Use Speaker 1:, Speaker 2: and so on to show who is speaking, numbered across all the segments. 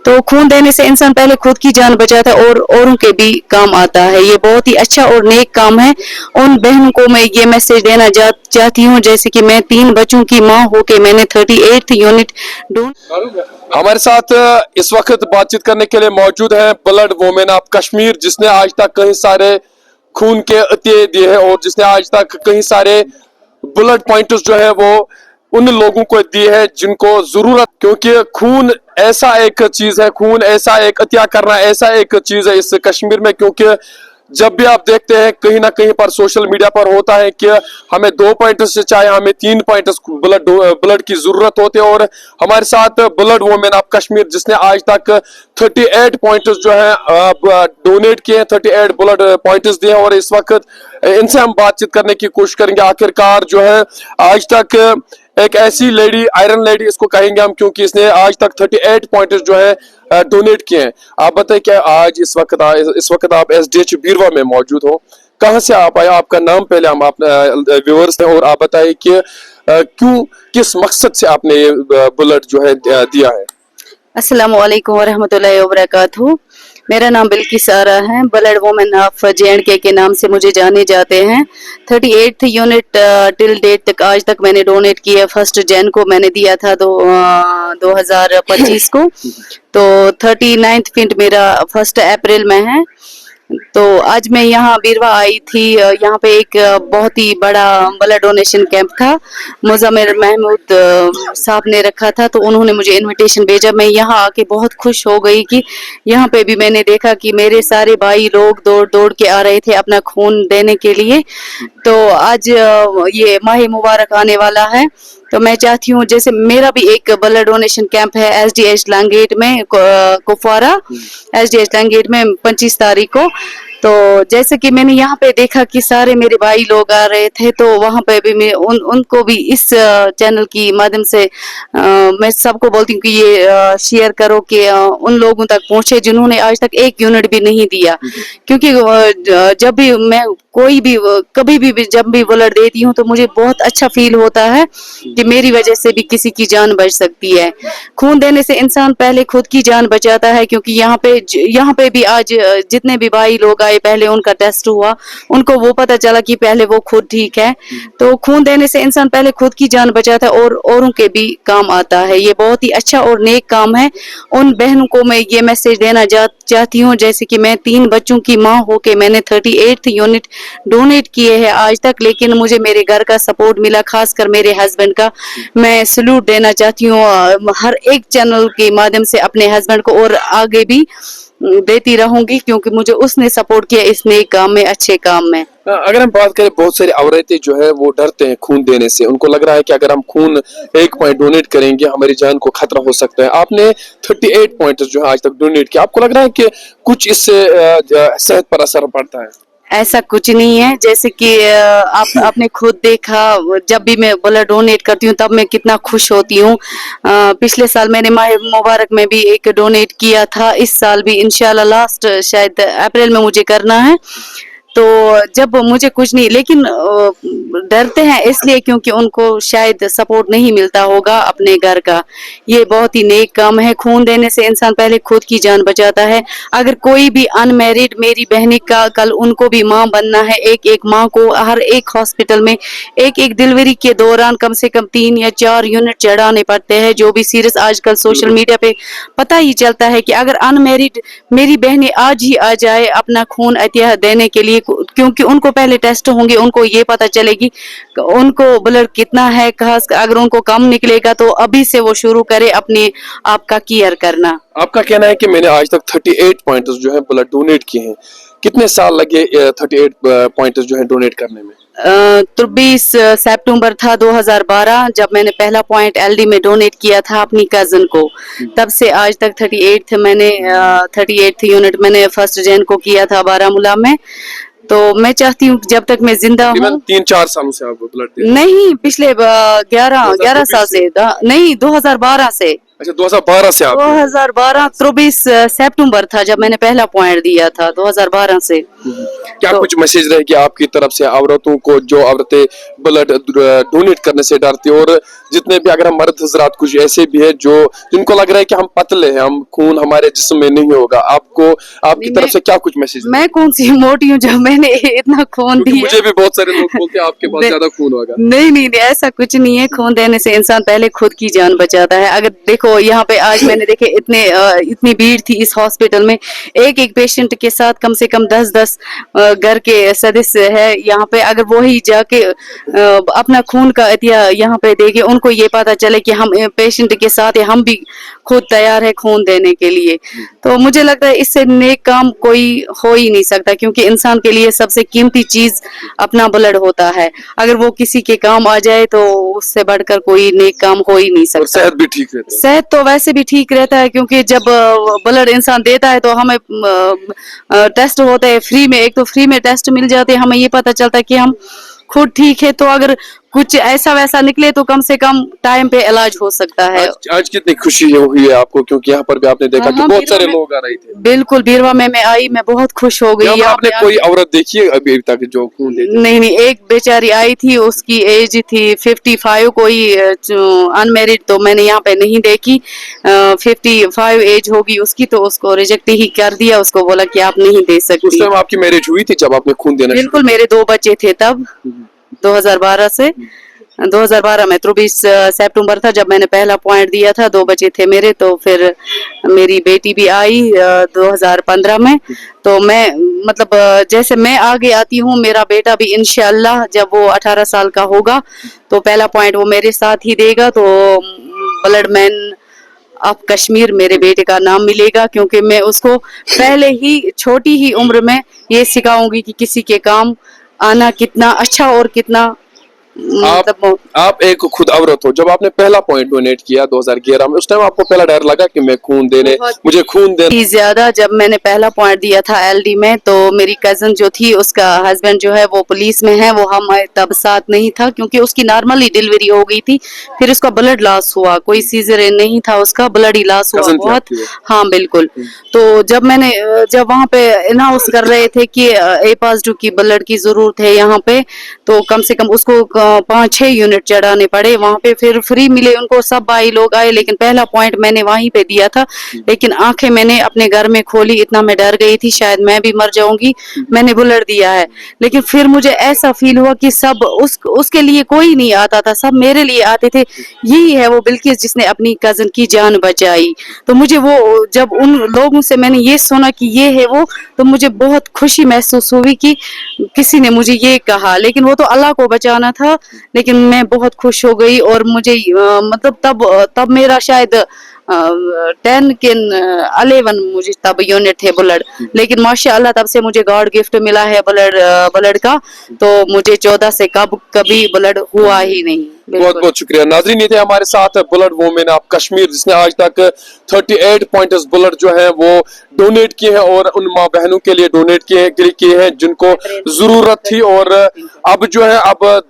Speaker 1: तो खून देने से इंसान पहले खुद की जान बचाता है और औरों के भी काम आता है। ये बहुत ही अच्छा और नेक काम है। उन बहनों को मैं ये मैसेज देना चाहती हूँ, जैसे कि मैं 3 बच्चों की माँ होके मैंने 38th यूनिट
Speaker 2: हमारे साथ इस वक्त बातचीत करने के लिए मौजूद है ब्लड वुमेन ऑफ कश्मीर, जिसने आज तक कई सारे खून के अतिये दिए हैं और जिसने आज तक कई सारे ब्लड पॉइंट्स जो है वो उन लोगों को दी है जिनको जरूरत, क्योंकि खून ऐसा एक चीज है, खून ऐसा एक अतिया करना ऐसा एक चीज है इस कश्मीर में। क्योंकि जब भी आप देखते हैं कहीं ना कहीं पर सोशल मीडिया पर होता है कि हमें 2 पॉइंट्स से चाहे हमें 3 पॉइंट्स ब्लड की जरूरत होती है, और हमारे साथ ब्लड वुमेन ऑफ कश्मीर जिसने आज तक 38 पॉइंट्स जो है डोनेट किए, 38 ब्लड पॉइंट्स दिए, और इस वक्त इनसे हम बातचीत करने की कोशिश करेंगे। आखिरकार जो है आज तक एक ऐसी लेडी, आयरन लेडी इसको कहेंगे हम, क्योंकि इसने आज तक 38 पॉइंट्स जो है डोनेट किए हैं। आप बताइए क्या आज इस वक्त आप एसडीएच बीरवा में मौजूद हो, कहाँ से आप आए, आपका नाम पहले हम आप व्यूअर्स हैं, और आप बताइए कि क्यों, किस मकसद से आपने ये ब्लड जो है दिया है।
Speaker 1: अस्सलामु अलैकुम वरहमतुल्लाहि वबरकातुहू। मेरा नाम बिल्किस आरा है। ब्लड वुमेन ऑफ JNK के नाम से मुझे जाने जाते हैं। 38th यूनिट टिल डेट तक आज तक मैंने डोनेट किया। 1 जैन को मैंने दिया था 2025 को, तो 39th फिंट मेरा 1 अप्रैल में है। तो आज मैं यहाँ बीरवा आई थी। यहाँ पे एक बहुत ही बड़ा ब्लड डोनेशन कैंप था, मुज़म्मिल महमूद साहब ने रखा था, तो उन्होंने मुझे इनविटेशन भेजा। मैं यहाँ आके बहुत खुश हो गई कि यहाँ पे भी मैंने देखा कि मेरे सारे भाई लोग दौड़ दौड़ के आ रहे थे अपना खून देने के लिए। तो आज ये माह मुबारक आने वाला है, तो मैं चाहती हूँ, जैसे मेरा भी एक ब्लड डोनेशन कैंप है SDH लांगेट में, कुपवारा SDH लांगेट में 25 तारीख को। तो जैसे कि मैंने यहाँ पे देखा कि सारे मेरे भाई लोग आ रहे थे, तो वहाँ पे भी मैं उनको भी इस चैनल की माध्यम से मैं सबको बोलती हूँ कि ये शेयर करो कि उन लोगों तक पहुँचे जिन्होंने आज तक 1 यूनिट भी नहीं दिया। क्योंकि जब भी मैं कोई भी कभी भी जब भी ब्लड देती हूँ तो मुझे बहुत अच्छा फील होता है कि मेरी वजह से भी किसी की जान बच सकती है। खून देने से इंसान पहले खुद की जान बचाता है, क्योंकि यहाँ पे भी आज जितने भी भाई लोग आए, पहले उनका टेस्ट हुआ, उनको वो पता चला कि पहले वो खुद ठीक है। तो खून देने से इंसान पहले खुद की जान बचाता है और औरों के भी काम आता है। ये बहुत ही अच्छा और नेक काम है। उन बहनों को मैं ये मैसेज देना चाहती हूँ, जैसे कि मैं 3 बच्चों की माँ होके मैंने 38th यूनिट डोनेट किए हैं आज तक, लेकिन मुझे मेरे घर का सपोर्ट मिला, खासकर मेरे हस्बैंड का मैं सैल्यूट देना चाहती हूँ हर एक चैनल के माध्यम से अपने हस्बैंड को, और आगे भी देती रहूंगी, क्योंकि मुझे उसने सपोर्ट किया इस नए काम में, अच्छे काम में।
Speaker 2: अगर हम बात करें, बहुत सारी औरतें जो है वो डरते हैं खून देने से, उनको लग रहा है कि अगर हम खून 1 पॉइंट डोनेट करेंगे हमारी जान को खतरा हो सकता है। आपने 38 पॉइंट जो है आज तक डोनेट किया, आपको लग रहा है कि कुछ इससे सेहत पर असर पड़ता है?
Speaker 1: ऐसा कुछ नहीं है। जैसे कि आपने खुद देखा, जब भी मैं ब्लड डोनेट करती हूँ तब मैं कितना खुश होती हूँ। पिछले साल मैंने माह मुबारक में भी एक डोनेट किया था, इस साल भी इंशाल्लाह लास्ट शायद अप्रैल में मुझे करना है। तो जब मुझे कुछ नहीं, लेकिन डरते हैं इसलिए क्योंकि उनको शायद सपोर्ट नहीं मिलता होगा अपने घर का। ये बहुत ही नेक काम है। खून देने से इंसान पहले खुद की जान बचाता है। अगर कोई भी अनमैरिड मेरी बहनी का कल उनको भी माँ बनना है, एक एक माँ को हर एक हॉस्पिटल में एक एक डिलीवरी के दौरान कम से कम 3 या 4 यूनिट चढ़ाने पड़ते हैं, जो भी सीरियस आजकल सोशल मीडिया पे पता ही चलता है कि अगर अनमैरिड मेरी बहनें आज ही आ जाए अपना खून अतिया देने के लिए, क्योंकि उनको पहले टेस्ट होंगे, उनको ये पता चलेगी उनको ब्लड कितना है। खास अगर उनको कम निकलेगा तो अभी से वो शुरू करे अपने आप का केयर करना।
Speaker 2: आपका कहना है कि मैंने आज तक 38 पॉइंट्स जो है ब्लड डोनेट किए हैं, कितने साल लगे 38 पॉइंट्स जो है डोनेट करने में?
Speaker 1: 23 सितंबर था 2012 जब मैंने पहला पॉइंट LD में डोनेट किया था अपनी कजन को। तब से आज तक 38th यूनिट मैंने 1 जैन को किया था बारामूला में। तो मैं चाहती हूँ जब तक मैं जिंदा हूँ।
Speaker 2: 3-4 सालों से आप ब्लड दे?
Speaker 1: नहीं, पिछले 11 साल से नहीं, 2012 से।
Speaker 2: अच्छा 2012 से आप
Speaker 1: 2012 23 सितंबर था जब मैंने पहला पॉइंट दिया था 2012 से।
Speaker 2: क्या
Speaker 1: तो-
Speaker 2: कुछ मैसेज रहेगी आपकी तरफ से औरतों को जो औरतें ब्लड डोनेट करने से डरती है, और जितने भी अगर हम मर्द हजरात कुछ ऐसे भी है जो जिनको लग रहा है कि हम पतले हैं, हम खून हमारे जिस्म में नहीं होगा, आपको आपकी
Speaker 1: नहीं,
Speaker 2: तरफ से क्या कुछ मैसेज?
Speaker 1: मैं कौन सी मोटी हूँ जब मैंने इतना खून
Speaker 2: क्योंकि
Speaker 1: दिया।
Speaker 2: मुझे भी बहुत सारे लोग बोलते हैं आपके पास
Speaker 1: नहीं-
Speaker 2: ज्यादा खून होगा।
Speaker 1: नहीं नहीं नहीं, ऐसा कुछ नहीं है। खून देने से इंसान पहले खुद की जान बचाता है। अगर देखो यहाँ पे आज मैंने देखे इतनी भीड़ थी इस हॉस्पिटल में, एक एक पेशेंट के साथ कम से कम 10-10 घर के सदस्य है यहाँ पे। अगर वही जाके अपना खून का अतिया यहाँ पे देंगे, उनको ये पता चले कि हम पेशेंट के साथ है, हम भी खुद तैयार है खून देने के लिए, तो मुझे लगता है इससे नेक काम कोई हो ही नहीं सकता, क्योंकि इंसान के लिए सबसे कीमती चीज अपना ब्लड होता है। अगर वो किसी के काम आ जाए तो उससे बढ़कर कोई नेक काम हो ही नहीं
Speaker 2: और
Speaker 1: सकता।
Speaker 2: सेहत भी ठीक रहती है।
Speaker 1: सेहत तो वैसे भी ठीक रहता है, क्योंकि जब ब्लड इंसान देता है तो हमें टेस्ट होते हैं फ्री में। एक तो फ्री में टेस्ट मिल जाते हैं, हमें ये पता चलता है कि हम खुद ठीक है। तो अगर कुछ ऐसा वैसा निकले तो कम से कम टाइम पे इलाज हो सकता है।
Speaker 2: आज कितनी खुशी हुई है आपको, क्योंकि यहाँ पर भी आपने देखा कि
Speaker 1: हाँ,
Speaker 2: बहुत सारे
Speaker 1: बीरवा में-
Speaker 2: लोग आ रहे थे।
Speaker 1: बिल्कुल, बीरवा में मैं आई, मैं बहुत खुश हो गई।
Speaker 2: यहाँ पर
Speaker 1: यहाँ
Speaker 2: आपने
Speaker 1: पे
Speaker 2: कोई औरत देखी है अभी तक जो खून देती है?
Speaker 1: नहीं नहीं, एक बेचारी आई थी, उसकी एज थी 55, कोई अनमेरिड, तो मैंने यहाँ पे नहीं देखी। 55 एज होगी उसकी, तो उसको रिजेक्ट ही कर दिया, उसको बोला कि आप नहीं दे
Speaker 2: उस
Speaker 1: सकती।
Speaker 2: टाइम आपकी मैरिज हुई थी जब आपने खून देना
Speaker 1: बिल्कुल, मेरे 2 बच्चे थे तब 2012 से। 2012 में 23 सितंबर था जब मैंने पहला पॉइंट दिया था, 2 बच्चे थे मेरे। तो फिर मेरी बेटी भी आई 2015 में। तो मैं मतलब जैसे मैं आगे आती हूँ, मेरा बेटा भी इंशाल्लाह जब वो 18 साल का होगा तो पहला पॉइंट वो मेरे साथ ही देगा। तो ब्लड मैन ऑफ कश्मीर मेरे बेटे का नाम मिलेगा, क्योंकि मैं उसको पहले ही छोटी ही उम्र में ये सिखाऊंगी कि किसी के काम आना कितना अच्छा और कितना मतलब
Speaker 2: आप एक खुद औरत हो, जब आपने पहला पॉइंट डोनेट किया 2011 में, उस टाइम आपको पहला डर लगा कि मैं खून देने मुझे खून देना?
Speaker 1: ज्यादा जब मैंने पहला पॉइंट दिया था एलडी में, तो मेरी कजन जो थी उसका हस्बैंड जो है वो पुलिस में है, वो हम तब साथ नहीं था, क्योंकि उसकी नॉर्मली डिलीवरी हो गई थी। फिर उसका ब्लड लॉस हुआ, कोई सीजर नहीं था उसका, ब्लड ही लॉस हुआ
Speaker 2: Cousin थी
Speaker 1: बहुत।
Speaker 2: आपकी वो?
Speaker 1: हाँ बिल्कुल। तो जब वहाँ पे अनाउंस कर रहे थे कि ए पॉजिटिव की ब्लड की जरूरत है यहाँ पे, तो कम से कम उसको 5-6 यूनिट चढ़ाने पड़े वहाँ पे। फिर फ्री मिले उनको, सब भाई लोग आए, लेकिन पहला पॉइंट मैंने वहीं पे दिया था। लेकिन आंखें मैंने अपने घर में खोली, इतना मैं डर गई थी शायद मैं भी मर जाऊंगी। मैंने ब्लड दिया है, लेकिन फिर मुझे ऐसा फील हुआ कि सब उसके लिए कोई नहीं आता था, सब मेरे लिए आते थे। यही है वो बिल्किस जिसने अपनी कजन की जान बचाई। तो मुझे वो जब उन लोगों से मैंने ये सुना कि ये है वो, तो मुझे बहुत खुशी महसूस हुई कि किसी ने मुझे ये कहा। लेकिन वो तो अल्लाह को बचाना था, लेकिन मैं बहुत खुश हो गई। और मुझे मतलब तब मेरा शायद 10 के 11 मुझे तब यूनिट थे ब्लड। लेकिन माशाअल्लाह तब से मुझे गॉड गिफ्ट मिला है ब्लड का, तो मुझे 14 से कभी ब्लड हुआ ही नहीं।
Speaker 2: बहुत बहुत शुक्रिया। नाज़रीन, ये थे हमारे साथ ब्लड वुमेन ऑफ कश्मीर, जिसने आज तक 38 पॉइंट्स ब्लड जो है वो डोनेट किए हैं, और उन माँ बहनों के लिए डोनेट किए हैं जिनको जरूरत थी। और अब जो है अब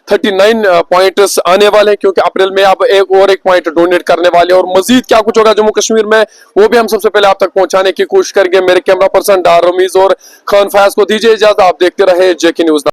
Speaker 2: 39 पॉइंट्स आने वाले हैं, क्योंकि अप्रैल में अब एक पॉइंट डोनेट करने वाले हैं। और मजीद क्या कुछ होगा जम्मू कश्मीर में, वो भी हम सबसे पहले आप तक पहुंचाने की कोशिश करेंगे। मेरे कैमरा पर्सन डार रमीज और खान फयाज को दीजिए इजाजत। आप देखते रहे जेके न्यूज।